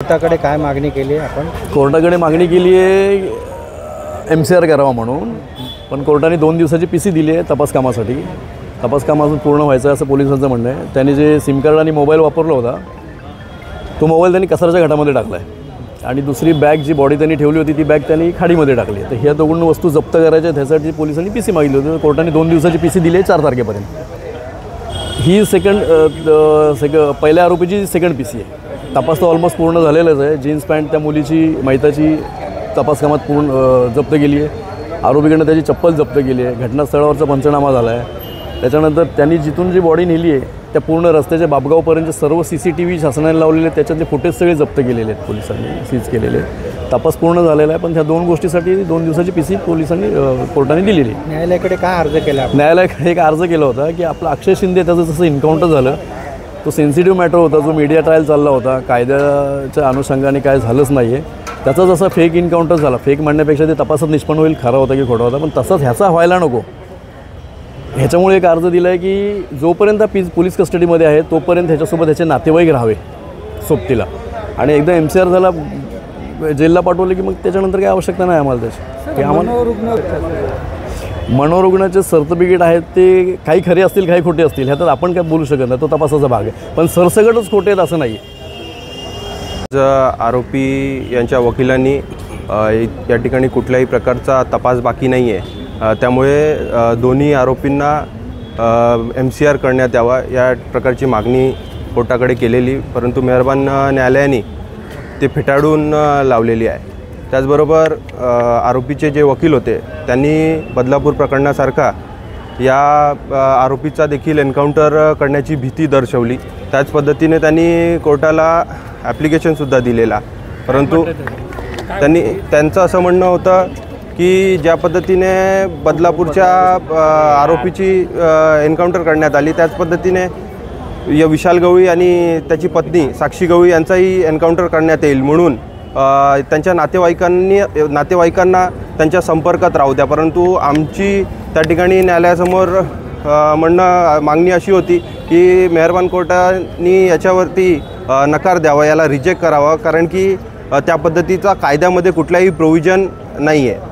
कोर्टाकडे काय मागणी केली आहे आपण? कोर्टाकडे मागणी केली आहे MCR करावा म्हणून, पण कोर्टाने 2 दिवसाची PC दिली आहे तपास कामासाठी. तपास काम अजून पूर्ण व्हायचं आहे असं पोलिसांचं म्हणणं आहे. त्यांनी जे सिम कार्ड आणि मोबाईल वापरला होता तो मोबाईल त्यांनी कचऱ्याच्या घाटामध्ये टाकला आहे आणि दुसरी बॅग जी बॉडी त्यांनी ठेवली होती ती बॅग त्यांनी खाडीमध्ये टाकली. तर ह्या दोन वस्तू जप्त करायच्या त्यासाठी पोलिसांनी PC मागितली होती. कोर्टाने 2 दिवसाची PC दिली आहे 4 तारखेपर्यंत. ही पहिल्या आरोपीची सेकंड PC आहे. तपास तर ऑलमोस्ट पूर्ण झालेलाच आहे. जीन्स पॅन्ट त्या मुलीची मैताची तपास कामात पूर्ण जप्त केली आहे. आरोपीकडनं त्याची चप्पल जप्त केली आहे. घटनास्थळावरचा पंचनामा झाला आहे. त्याच्यानंतर त्यांनी जिथून जी बॉडी नेली आहे त्या पूर्ण रस्त्याच्या बापगावपर्यंत सर्व CCTV शासनाने लावलेले त्याच्यातले फुटेज सगळे जप्त केलेले आहेत, पोलिसांनी सीज केलेले. तपास पूर्ण झालेला आहे, पण त्या 2 गोष्टीसाठी 2 दिवसाची PC पोलिसांनी कोर्टाने दिलेली. न्यायालयाकडे काय अर्ज केला? न्यायालयाकडे एक अर्ज केला होता की आपला अक्षय शिंदे त्याचं जसं एन्काउंटर झालं तो सेन्सिटिव्ह मॅटर होता, जो मीडिया ट्रायल चालला होता, कायद्याच्या अनुषंगाने काय झालंच नाही आहे. त्याचा जसा फेक एन्काउंटर झाला, फेक म्हणण्यापेक्षा ते तपासात निष्पन्न होईल खरा होता की खोटा होता, पण तसाच ह्याचा व्हायला नको ह्याच्यामुळे एक अर्ज दिला आहे की जोपर्यंत पोलीस कस्टडीमध्ये आहे तोपर्यंत ह्याच्यासोबत ह्याचे नातेवाईक राहावे सोबतीला, आणि एकदा MCR झाला जेलला पाठवले की मग त्याच्यानंतर काही आवश्यकता नाही आम्हाला त्याची. की आम्हाला मनोरुग्णाचे सर्टिफिकेट आहेत ते काही खरे असतील काही खोटे असतील ह्यात आपण काय बोलू शकत नाही, तो तपासाचा भाग आहे, पण सरसकटच खोटे आहेत असं नाही. आरोपी यांच्या वकिलांनी या ठिकाणी कुठल्याही प्रकारचा तपास बाकी नाही आहे, त्यामुळे दोन्ही आरोपींना MCR करण्यात यावा या प्रकारची मागणी कोर्टाकडे केलेली, परंतु मेहरबान न्यायालयाने ते फेटाळून लावलेली आहे. त्याचबरोबर आरोपीचे जे वकील होते त्यांनी बदलापूर प्रकरणासारखा या आरोपीचा देखील एन्काउंटर करण्याची भीती दर्शवली. त्याच पद्धतीने त्यांनी कोर्टाला ॲप्लिकेशनसुद्धा दिलेला, परंतु त्यांचं असं म्हणणं होतं की ज्या पद्धतीने बदलापूरच्या आरोपीची एन्काउंटर करण्यात आली त्याच पद्धतीने या विशाल गवळी आणि त्याची पत्नी साक्षी गवळी यांचाही एन्काउंटर करण्यात येईल म्हणून त्यांच्या नातेवाईकांना त्यांच्या संपर्कात राहू द्या. परंतु आमची त्या ठिकाणी न्यायालयासमोर मागणी अशी होती की मेहरबान कोर्टाने याच्यावरती नकार द्यावा, याला रिजेक्ट करावा, कारण की त्या पद्धतीचा कायद्यामध्ये कुठलाही प्रोव्हिजन नाही आहे.